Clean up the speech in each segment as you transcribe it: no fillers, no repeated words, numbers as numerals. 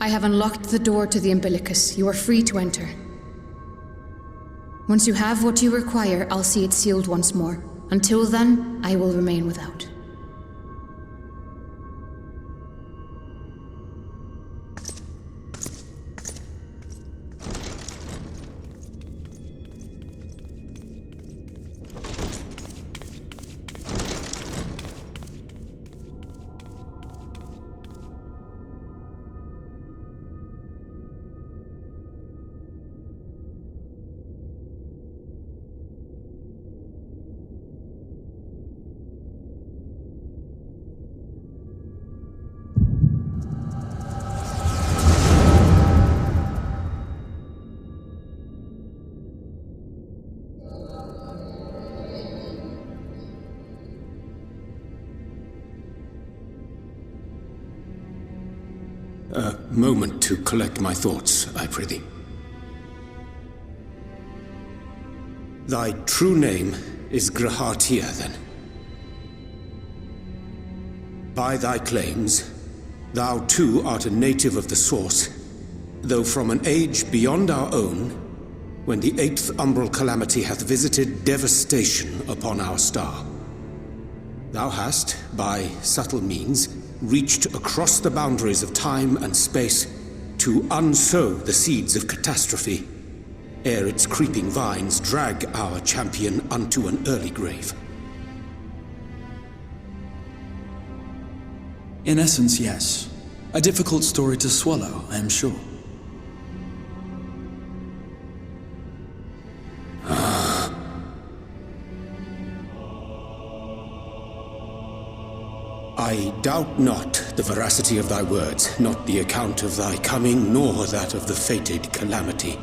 I have unlocked the door to the umbilicus. You are free to enter. Once you have what you require, I'll see it sealed once more. Until then, I will remain without. A moment to collect my thoughts, I prithee. Thy true name is Grahatia, then. By thy claims, thou too art a native of the Source, though from an age beyond our own, when the 8th umbral calamity hath visited devastation upon our star. Thou hast, by subtle means, reached across the boundaries of time and space to unsow the seeds of catastrophe, ere its creeping vines drag our champion unto an early grave. In essence, yes. A difficult story to swallow, I am sure. I doubt not the veracity of thy words, not the account of thy coming, nor that of the fated calamity.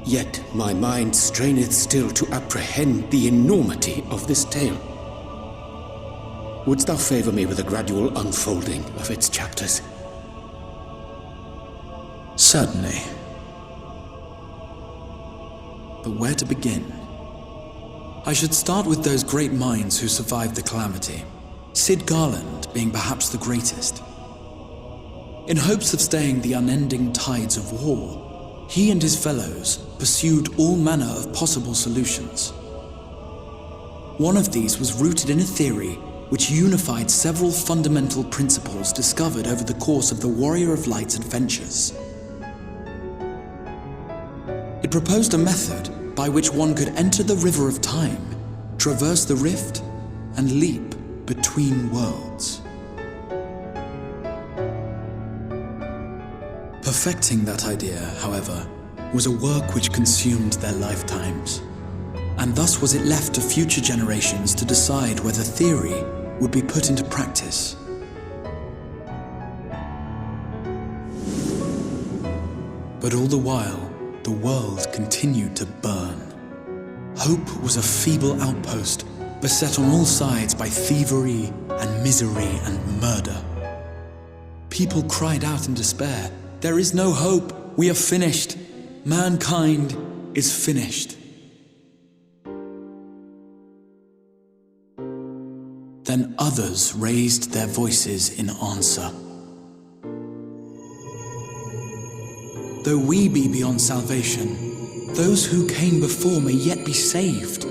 Yet my mind straineth still to apprehend the enormity of this tale. Wouldst thou favor me with a gradual unfolding of its chapters? Certainly. But where to begin? I should start with those great minds who survived the calamity. Sid Garland being perhaps the greatest. In hopes of staying the unending tides of war, he and his fellows pursued all manner of possible solutions. One of these was rooted in a theory which unified several fundamental principles discovered over the course of the Warrior of Light's adventures. It proposed a method by which one could enter the river of time, traverse the rift, and leap between worlds. Perfecting that idea, however, was a work which consumed their lifetimes, and thus was it left to future generations to decide whether theory would be put into practice. But all the while, the world continued to burn. Hope was a feeble outpost, beset on all sides by thievery and misery and murder. People cried out in despair, "There is no hope, we are finished. Mankind is finished." Then others raised their voices in answer. Though we be beyond salvation, those who came before may yet be saved.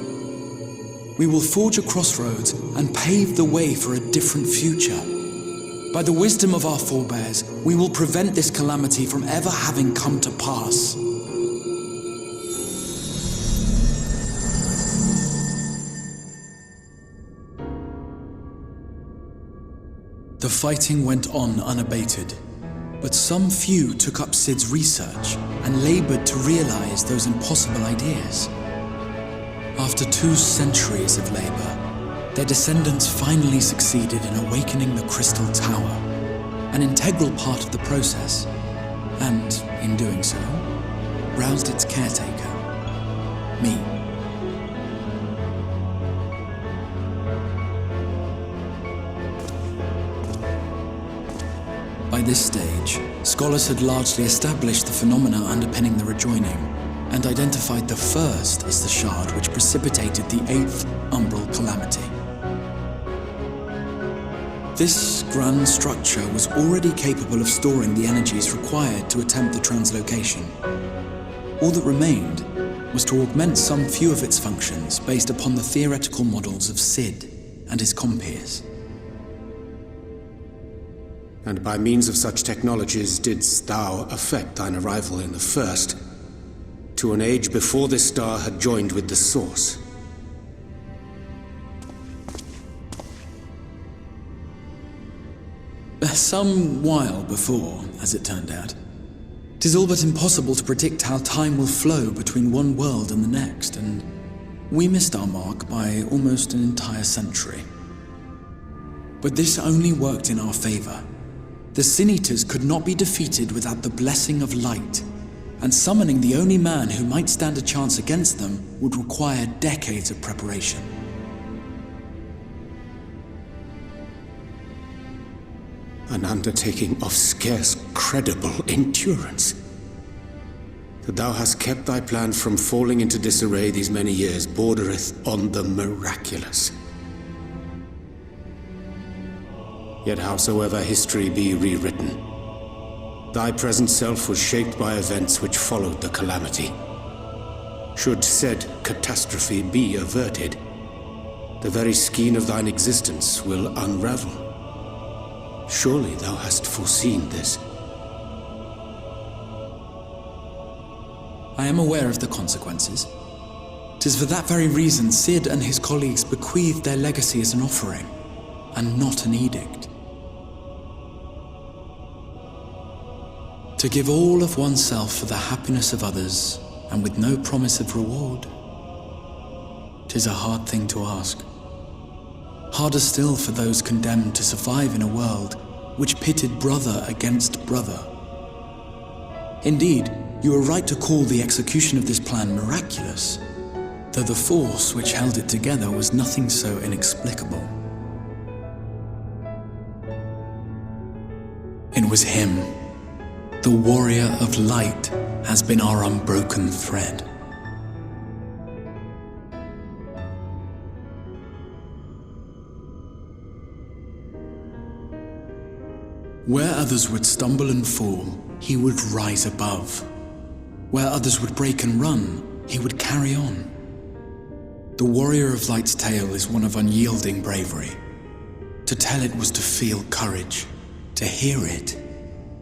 We will forge a crossroads and pave the way for a different future. By the wisdom of our forebears, we will prevent this calamity from ever having come to pass. The fighting went on unabated, but some few took up Sid's research and labored to realize those impossible ideas. After 2 centuries of labor, their descendants finally succeeded in awakening the Crystal Tower, an integral part of the process, and, in doing so, roused its caretaker, me. By this stage, scholars had largely established the phenomena underpinning the rejoining, and identified the first as the shard which precipitated the 8th umbral calamity. This grand structure was already capable of storing the energies required to attempt the translocation. All that remained was to augment some few of its functions based upon the theoretical models of Sid and his compeers. And by means of such technologies didst thou effect thine arrival in the first, to an age before this star had joined with the Source. Some while before, as it turned out. 'Tis all but impossible to predict how time will flow between one world and the next, and we missed our mark by almost an entire century. But this only worked in our favor. The Sin Eaters could not be defeated without the blessing of light, and summoning the only man who might stand a chance against them would require decades of preparation. An undertaking of scarce credible endurance. That thou hast kept thy plan from falling into disarray these many years bordereth on the miraculous. Yet howsoever history be rewritten, thy present self was shaped by events which followed the calamity. Should said catastrophe be averted, the very skein of thine existence will unravel. Surely thou hast foreseen this. I am aware of the consequences. 'Tis for that very reason Sid and his colleagues bequeathed their legacy as an offering, and not an edict. To give all of oneself for the happiness of others, and with no promise of reward, 'tis a hard thing to ask. Harder still for those condemned to survive in a world which pitted brother against brother. Indeed, you are right to call the execution of this plan miraculous, though the force which held it together was nothing so inexplicable. It was him. The warrior of light has been our unbroken thread. Where others would stumble and fall, he would rise above. Where others would break and run, he would carry on. The warrior of light's tale is one of unyielding bravery. To tell it was to feel courage. To hear it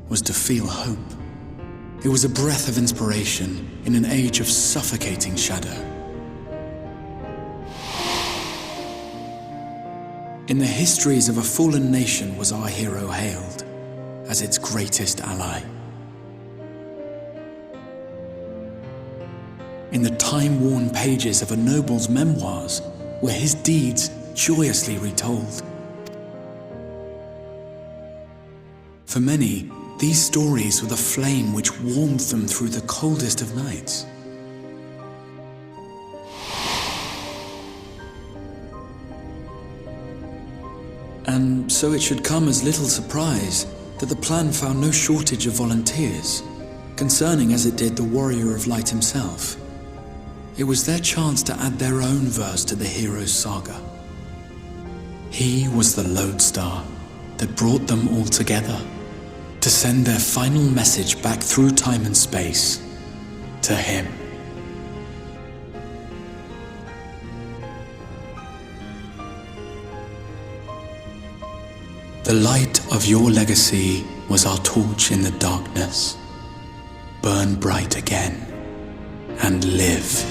was to feel hope. It was a breath of inspiration in an age of suffocating shadow. In the histories of a fallen nation was our hero hailed as its greatest ally. In the time-worn pages of a noble's memoirs were his deeds joyously retold. For many, these stories were the flame which warmed them through the coldest of nights. And so it should come as little surprise that the plan found no shortage of volunteers, concerning as it did the warrior of light himself. It was their chance to add their own verse to the hero's saga. He was the lodestar that brought them all together, to send their final message back through time and space to him. The light of your legacy was our torch in the darkness. Burn bright again and live.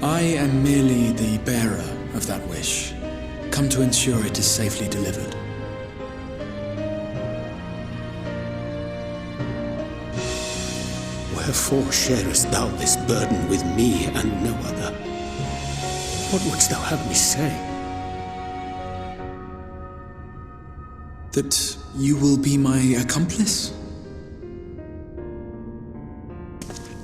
I am merely the bearer of that wish, come to ensure it is safely delivered. Wherefore sharest thou this burden with me and no other? What wouldst thou have me say? That you will be my accomplice?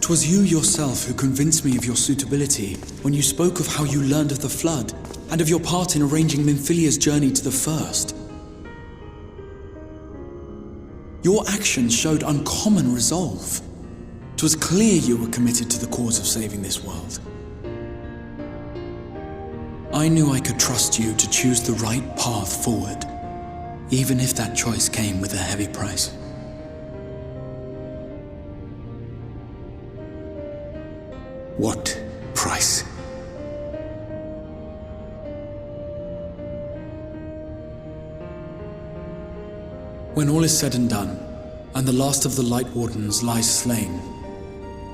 'Twas you yourself who convinced me of your suitability when you spoke of how you learned of the flood and of your part in arranging Minfilia's journey to the First. Your actions showed uncommon resolve. 'Twas clear you were committed to the cause of saving this world. I knew I could trust you to choose the right path forward, even if that choice came with a heavy price. What price? When all is said and done, and the last of the Light Wardens lies slain,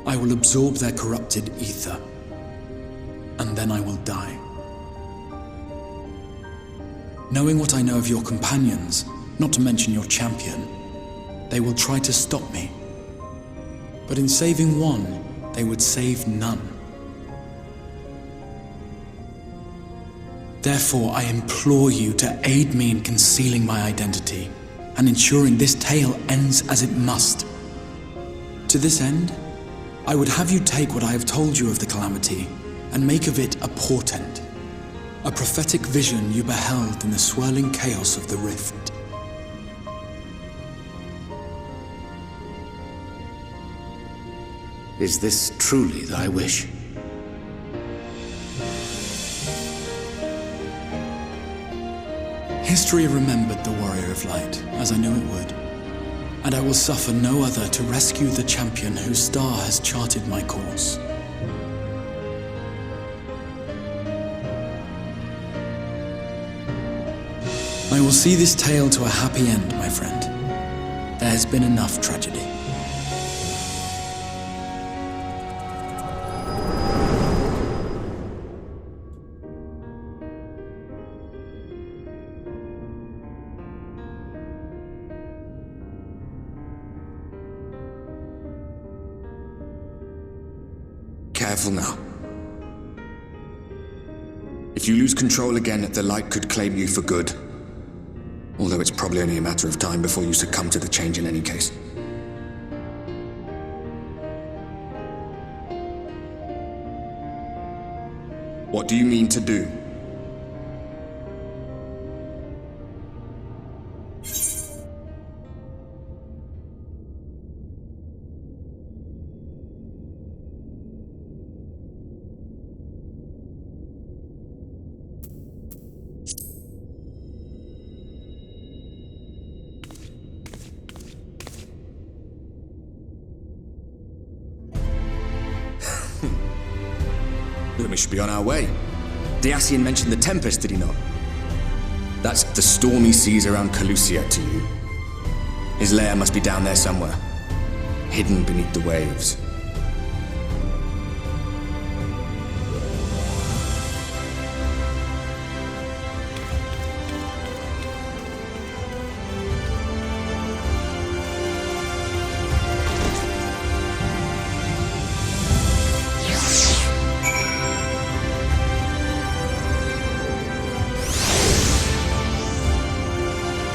I will absorb their corrupted ether, and then I will die. Knowing what I know of your companions, not to mention your champion, they will try to stop me. But in saving one, they would save none. Therefore, I implore you to aid me in concealing my identity and ensuring this tale ends as it must. To this end, I would have you take what I have told you of the calamity and make of it a portent, a prophetic vision you beheld in the swirling chaos of the rift. Is this truly thy wish? History remembered the Warrior of Light, as I knew it would, and I will suffer no other to rescue the champion whose star has charted my course. I will see this tale to a happy end, my friend. There has been enough tragedy. Careful now. If you lose control again, the light could claim you for good. Although it's probably only a matter of time before you succumb to the change in any case. What do you mean to do? Then we should be on our way. Diassian mentioned the Tempest, did he not? That's the stormy seas around Calusia to you. His lair must be down there somewhere, hidden beneath the waves.